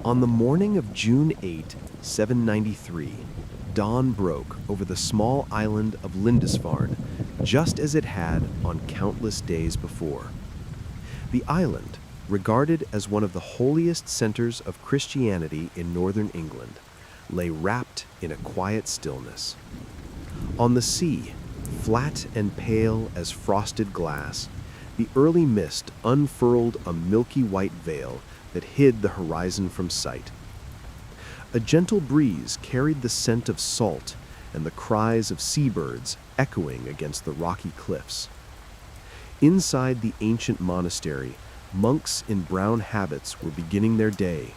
On the morning of June 8, 793, dawn broke over the small island of Lindisfarne, just as it had on countless days before. The island, regarded as one of the holiest centers of Christianity in northern England, lay wrapped in a quiet stillness. On the sea, flat and pale as frosted glass, the early mist unfurled a milky white veil that hid the horizon from sight. A gentle breeze carried the scent of salt and the cries of seabirds echoing against the rocky cliffs. Inside the ancient monastery, monks in brown habits were beginning their day,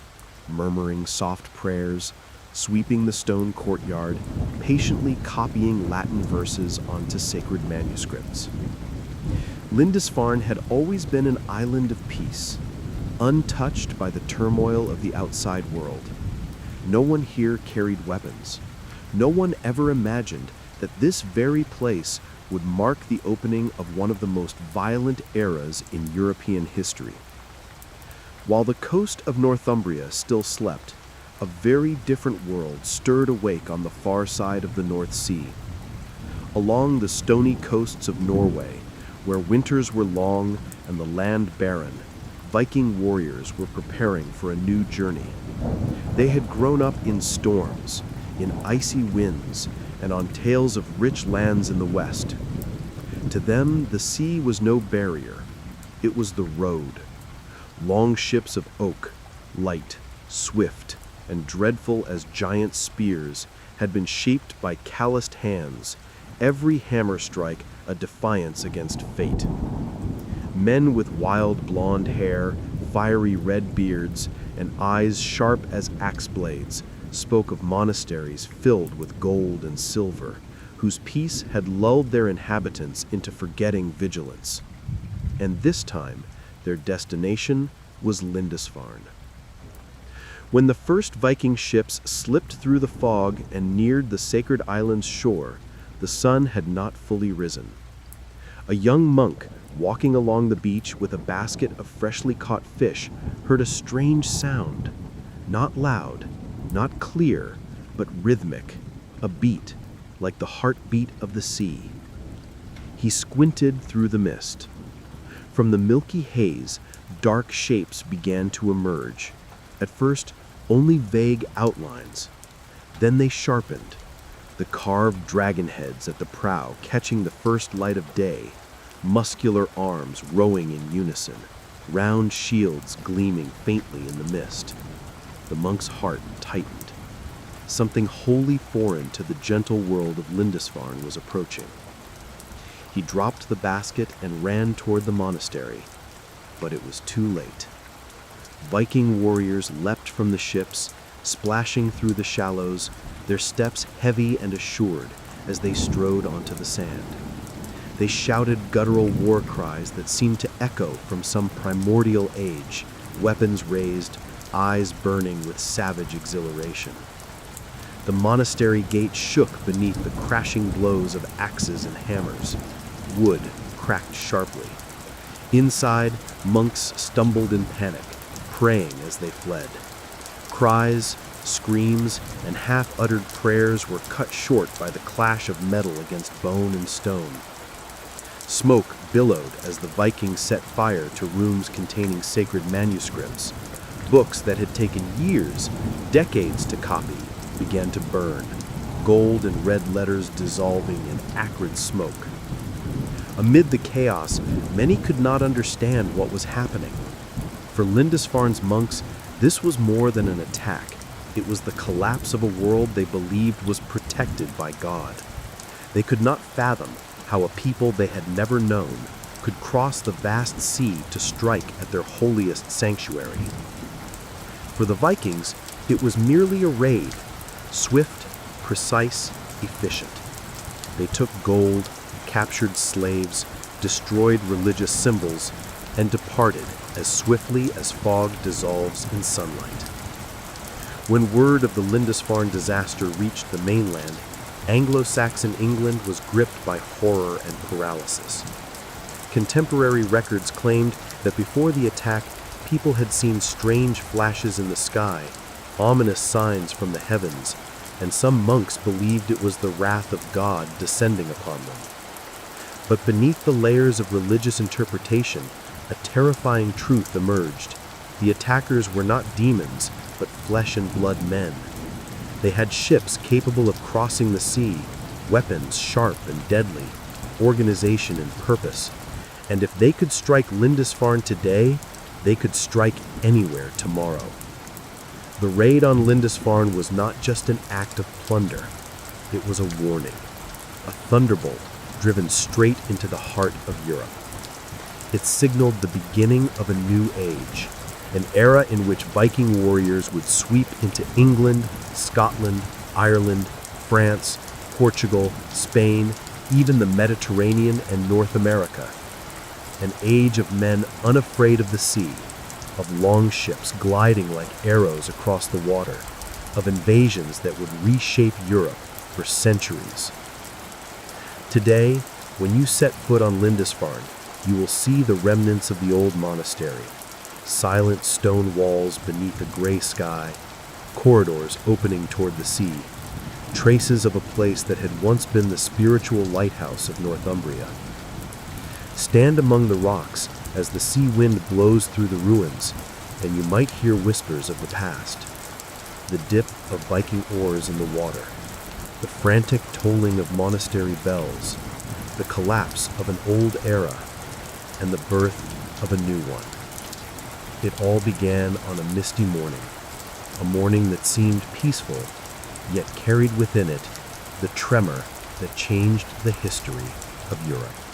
murmuring soft prayers, sweeping the stone courtyard, patiently copying Latin verses onto sacred manuscripts. Lindisfarne had always been an island of peace, untouched by the turmoil of the outside world. No one here carried weapons. No one ever imagined that this very place would mark the opening of one of the most violent eras in European history. While the coast of Northumbria still slept, a very different world stirred awake on the far side of the North Sea. Along the stony coasts of Norway, where winters were long and the land barren, Viking warriors were preparing for a new journey. They had grown up in storms, in icy winds, and on tales of rich lands in the west. To them, the sea was no barrier. It was the road. Long ships of oak, light, swift, and dreadful as giant spears, had been shaped by calloused hands, every hammer strike a defiance against fate. Men with wild blonde hair, fiery red beards, and eyes sharp as axe blades spoke of monasteries filled with gold and silver, whose peace had lulled their inhabitants into forgetting vigilance. And this time, their destination was Lindisfarne. When the first Viking ships slipped through the fog and neared the sacred island's shore, the sun had not fully risen. A young monk, walking along the beach with a basket of freshly caught fish, heard a strange sound. Not loud, not clear, but rhythmic, a beat, like the heartbeat of the sea. He squinted through the mist. From the milky haze, dark shapes began to emerge. At first, only vague outlines. Then they sharpened, the carved dragon heads at the prow catching the first light of day, muscular arms rowing in unison, round shields gleaming faintly in the mist. The monk's heart tightened. Something wholly foreign to the gentle world of Lindisfarne was approaching. He dropped the basket and ran toward the monastery, but it was too late. Viking warriors leapt from the ships, splashing through the shallows, their steps heavy and assured as they strode onto the sand. They shouted guttural war cries that seemed to echo from some primordial age, weapons raised, eyes burning with savage exhilaration. The monastery gate shook beneath the crashing blows of axes and hammers. Wood cracked sharply. Inside, monks stumbled in panic, praying as they fled. Cries, screams, and half-uttered prayers were cut short by the clash of metal against bone and stone. Smoke billowed as the Vikings set fire to rooms containing sacred manuscripts. Books that had taken years, decades to copy, began to burn, gold and red letters dissolving in acrid smoke. Amid the chaos, many could not understand what was happening. For Lindisfarne's monks, this was more than an attack. It was the collapse of a world they believed was protected by God. They could not fathom how a people they had never known could cross the vast sea to strike at their holiest sanctuary. For the Vikings, it was merely a raid, swift, precise, efficient. They took gold, captured slaves, destroyed religious symbols, and departed as swiftly as fog dissolves in sunlight. When word of the Lindisfarne disaster reached the mainland, Anglo-Saxon England was gripped by horror and paralysis. Contemporary records claimed that before the attack, People had seen strange flashes in the sky, ominous signs from the heavens, and some monks believed it was the wrath of God descending upon them. But beneath the layers of religious interpretation, a terrifying truth emerged. The attackers were not demons, but flesh and blood men. They had ships capable of crossing the sea, weapons sharp and deadly, organization and purpose. And if they could strike Lindisfarne today, they could strike anywhere tomorrow. The raid on Lindisfarne was not just an act of plunder. It was a warning, a thunderbolt driven straight into the heart of Europe. It signaled the beginning of a new age, an era in which Viking warriors would sweep into England, Scotland, Ireland, France, Portugal, Spain, even the Mediterranean and North America. An age of men unafraid of the sea, of long ships gliding like arrows across the water, of invasions that would reshape Europe for centuries. Today, when you set foot on Lindisfarne, you will see the remnants of the old monastery, silent stone walls beneath a gray sky, corridors opening toward the sea, traces of a place that had once been the spiritual lighthouse of Northumbria. Stand among the rocks as the sea wind blows through the ruins, and you might hear whispers of the past. The dip of Viking oars in the water, the frantic tolling of monastery bells, the collapse of an old era, and the birth of a new one. It all began on a misty morning, a morning that seemed peaceful, yet carried within it the tremor that changed the history of Europe.